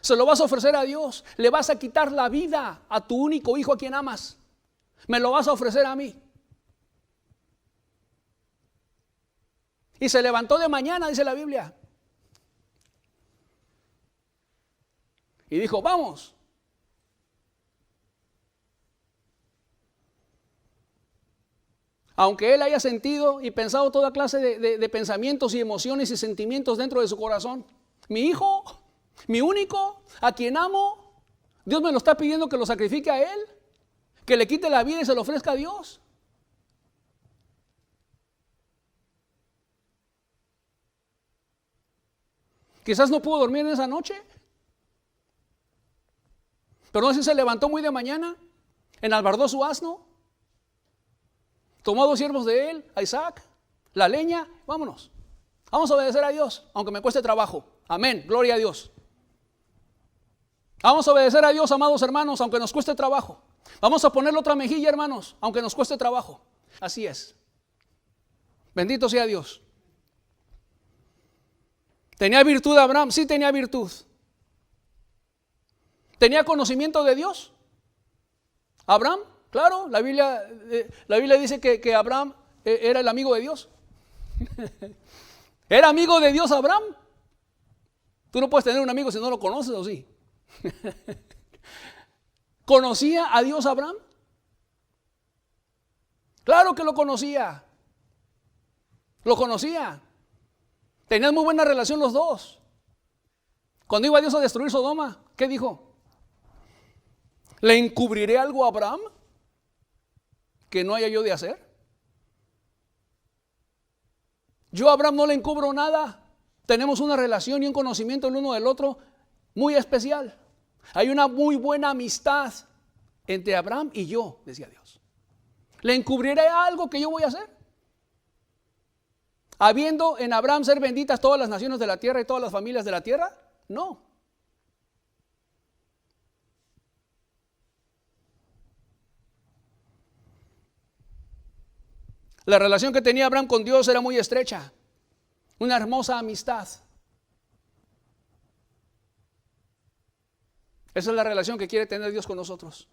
Se lo vas a ofrecer a Dios. Le vas a quitar la vida a tu único hijo a quien amas. Me lo vas a ofrecer a mí. Y se levantó de mañana, dice la Biblia. Y dijo, vamos. Aunque él haya sentido y pensado toda clase de pensamientos y emociones y sentimientos dentro de su corazón. Mi hijo, mi único, a quien amo, Dios me lo está pidiendo que lo sacrifique a él, que le quite la vida y se lo ofrezca a Dios. Quizás no pudo dormir en esa noche, pero no sé si se levantó muy de mañana, enalbardó su asno, tomó a 2 siervos de él, a Isaac, la leña, vámonos. Vamos a obedecer a Dios, aunque me cueste trabajo. Amén, gloria a Dios. Vamos a obedecer a Dios, amados hermanos, aunque nos cueste trabajo. Vamos a ponerle otra mejilla, hermanos, aunque nos cueste trabajo. Así es. Bendito sea Dios. ¿Tenía virtud Abraham? Sí, tenía virtud. ¿Tenía conocimiento de Dios? ¿Abraham? Claro, la Biblia dice que Abraham era el amigo de Dios. ¿Era amigo de Dios Abraham? Tú no puedes tener un amigo si no lo conoces, ¿o sí? ¿Conocía a Dios Abraham? Claro que lo conocía. Lo conocía. Tenían muy buena relación los dos. Cuando iba Dios a destruir Sodoma, ¿qué dijo? ¿Le encubriré algo a Abraham que no haya yo de hacer? Yo a Abraham no le encubro nada. Tenemos una relación y un conocimiento el uno del otro muy especial. Hay una muy buena amistad entre Abraham y yo, decía Dios. ¿Le encubriré algo que yo voy a hacer? ¿Habiendo en Abraham ser benditas todas las naciones de la tierra y todas las familias de la tierra? No. La relación que tenía Abraham con Dios era muy estrecha, una hermosa amistad. Esa es la relación que quiere tener Dios con nosotros.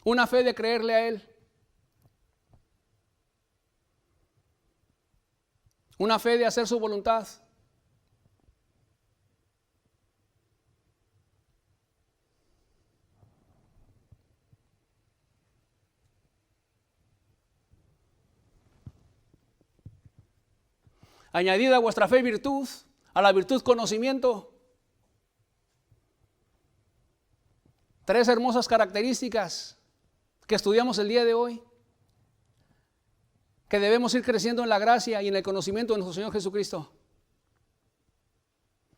Una fe de creerle a Él. Una fe de hacer su voluntad. Añadida a vuestra fe virtud, a la virtud conocimiento. 3 hermosas características que estudiamos el día de hoy, que debemos ir creciendo en la gracia y en el conocimiento de nuestro Señor Jesucristo.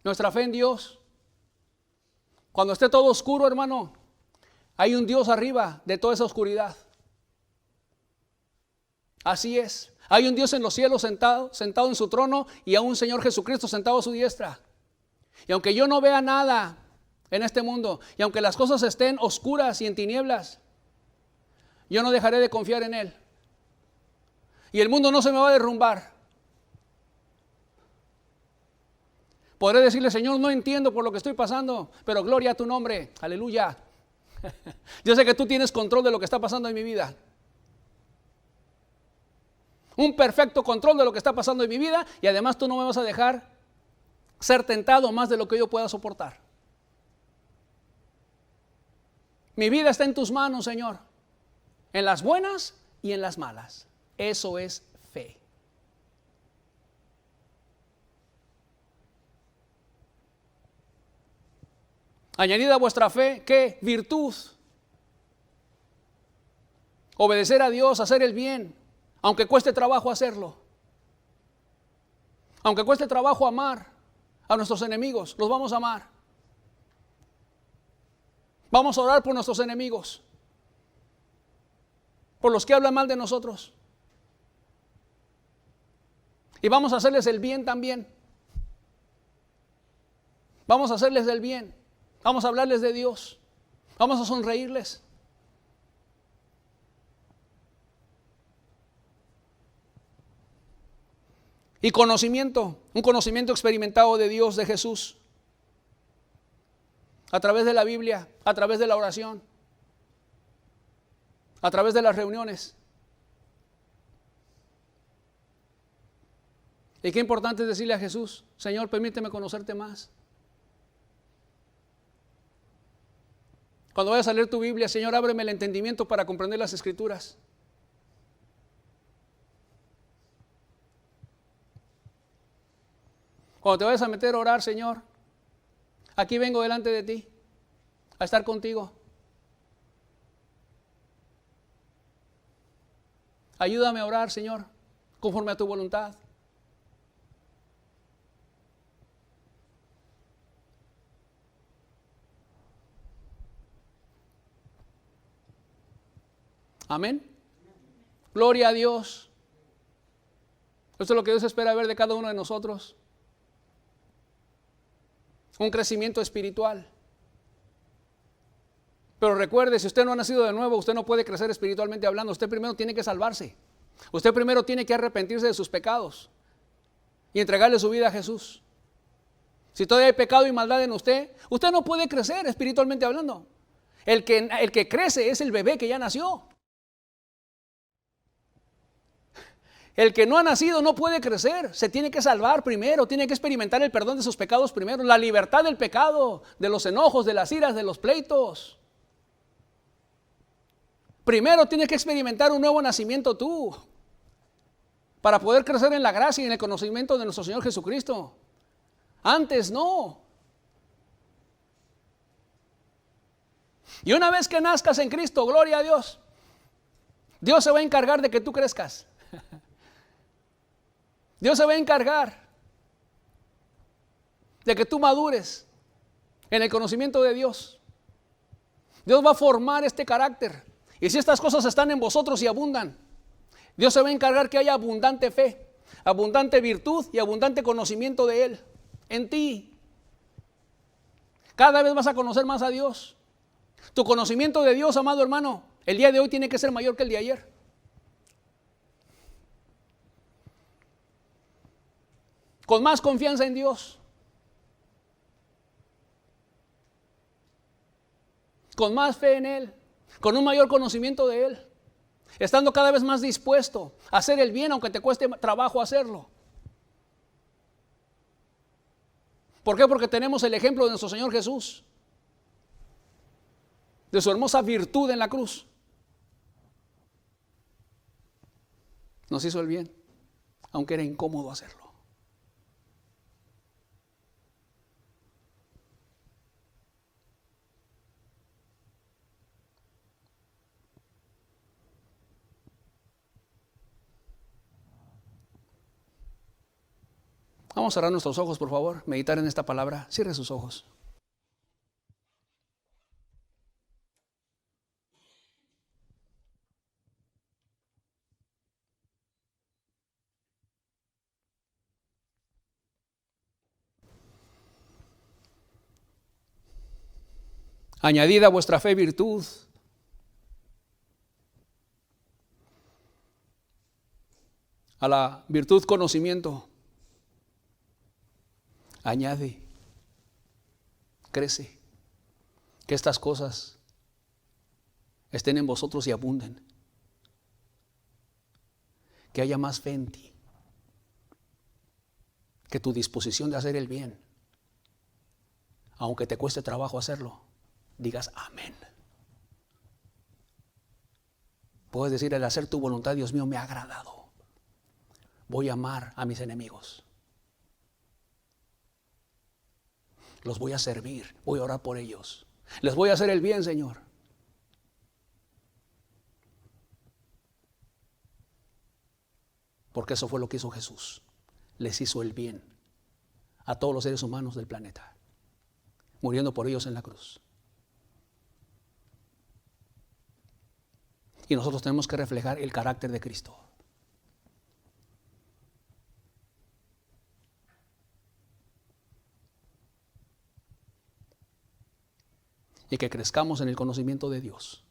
Nuestra fe en Dios. Cuando esté todo oscuro, hermano, hay un Dios arriba de toda esa oscuridad. Así es. Hay un Dios en los cielos sentado en su trono, y a un Señor Jesucristo sentado a su diestra. Y aunque yo no vea nada en este mundo, y aunque las cosas estén oscuras y en tinieblas, yo no dejaré de confiar en Él. Y el mundo no se me va a derrumbar. Podré decirle, Señor, no entiendo por lo que estoy pasando, pero gloria a tu nombre, aleluya. Yo sé que tú tienes control de lo que está pasando en mi vida. un perfecto control de lo que está pasando en mi vida, y además tú no me vas a dejar ser tentado más de lo que yo pueda soportar. Mi vida está en tus manos, Señor, en las buenas y en las malas. Eso es fe. Añadid a vuestra fe, ¿qué? Virtud. Obedecer a Dios, hacer el bien, aunque cueste trabajo hacerlo. Aunque cueste trabajo amar a nuestros enemigos, los vamos a amar. Vamos a orar por nuestros enemigos, por los que hablan mal de nosotros. Y vamos a hacerles el bien también. Vamos a hacerles el bien. Vamos a hablarles de Dios. Vamos a sonreírles. Y conocimiento, un conocimiento experimentado de Dios, de Jesús, a través de la Biblia, a través de la oración, a través de las reuniones. Y qué importante es decirle a Jesús: Señor, permíteme conocerte más. Cuando vayas a leer tu Biblia, Señor, ábreme el entendimiento para comprender las Escrituras. Cuando te vayas a meter a orar, Señor, aquí vengo delante de ti, a estar contigo. Ayúdame a orar, Señor, conforme a tu voluntad. Amén. Gloria a Dios. Esto es lo que Dios espera ver de cada uno de nosotros. Un crecimiento espiritual. Pero recuerde, si usted no ha nacido de nuevo, usted no puede crecer espiritualmente hablando. Usted primero tiene que salvarse. Usted primero tiene que arrepentirse de sus pecados y entregarle su vida a Jesús. Si todavía hay pecado y maldad en usted, usted no puede crecer espiritualmente hablando. El que crece es el bebé que ya nació. El que no ha nacido no puede crecer, se tiene que salvar primero, tiene que experimentar el perdón de sus pecados primero, la libertad del pecado, de los enojos, de las iras, de los pleitos. Primero tienes que experimentar un nuevo nacimiento tú, para poder crecer en la gracia y en el conocimiento de nuestro Señor Jesucristo. Antes no. Y una vez que nazcas en Cristo, gloria a Dios, Dios se va a encargar de que tú crezcas. Dios se va a encargar de que tú madures en el conocimiento de Dios. Dios va a formar este carácter. Y si estas cosas están en vosotros y abundan, Dios se va a encargar que haya abundante fe, abundante virtud y abundante conocimiento de Él en ti. Cada vez vas a conocer más a Dios. Tu conocimiento de Dios, amado hermano, el día de hoy tiene que ser mayor que el de ayer. Con más confianza en Dios, con más fe en Él, con un mayor conocimiento de Él, estando cada vez más dispuesto a hacer el bien aunque te cueste trabajo hacerlo. ¿Por qué? Porque tenemos el ejemplo de nuestro Señor Jesús, de su hermosa virtud en la cruz. Nos hizo el bien, aunque era incómodo hacerlo. Vamos a cerrar nuestros ojos, por favor, meditar en esta palabra. Cierre sus ojos. Añadid a vuestra fe virtud. A la virtud conocimiento. Añade, crece, que estas cosas estén en vosotros y abunden. que haya más fe en ti, que tu disposición de hacer el bien, aunque te cueste trabajo hacerlo, digas amén. Puedes decir, el hacer tu voluntad, Dios mío, me ha agradado. Voy a amar a mis enemigos. Los voy a servir, voy a orar por ellos. Les voy a hacer el bien, Señor. Porque eso fue lo que hizo Jesús. Les hizo el bien a todos los seres humanos del planeta, muriendo por ellos en la cruz. Y nosotros tenemos que reflejar el carácter de Cristo. Y que crezcamos en el conocimiento de Dios.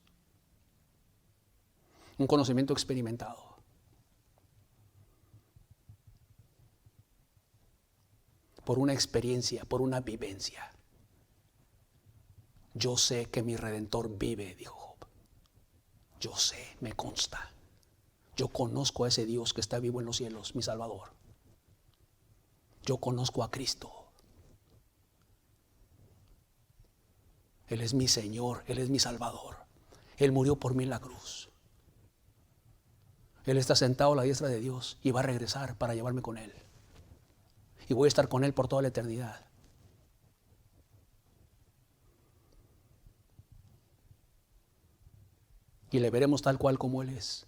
Un conocimiento experimentado. Por una experiencia, por una vivencia. Yo sé que mi Redentor vive, dijo Job. Yo sé, me consta. Yo conozco a ese Dios que está vivo en los cielos, mi Salvador. Yo conozco a Cristo. Él es mi Señor, Él es mi Salvador. Él murió por mí en la cruz. Él está sentado a la diestra de Dios y va a regresar para llevarme con Él. Y voy a estar con Él por toda la eternidad. Y le veremos tal cual como Él es.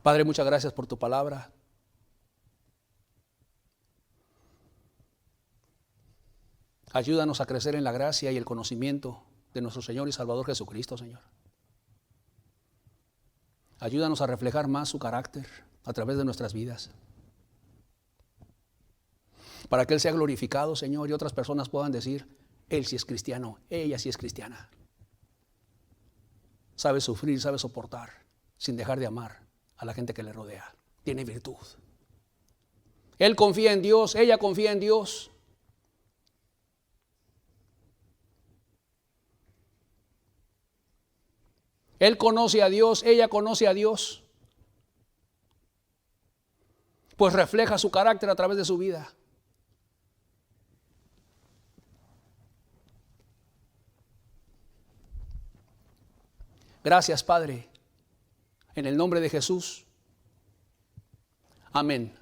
Padre, muchas gracias por tu palabra. Ayúdanos a crecer en la gracia y el conocimiento de nuestro Señor y Salvador Jesucristo, Señor. Ayúdanos a reflejar más su carácter a través de nuestras vidas. Para que Él sea glorificado, Señor, y otras personas puedan decir, Él sí es cristiano, ella sí es cristiana. Sabe sufrir, sabe soportar, sin dejar de amar a la gente que le rodea. Tiene virtud. Él confía en Dios, ella confía en Dios. Él conoce a Dios, ella conoce a Dios. Pues refleja su carácter a través de su vida. Gracias, Padre. En el nombre de Jesús. Amén.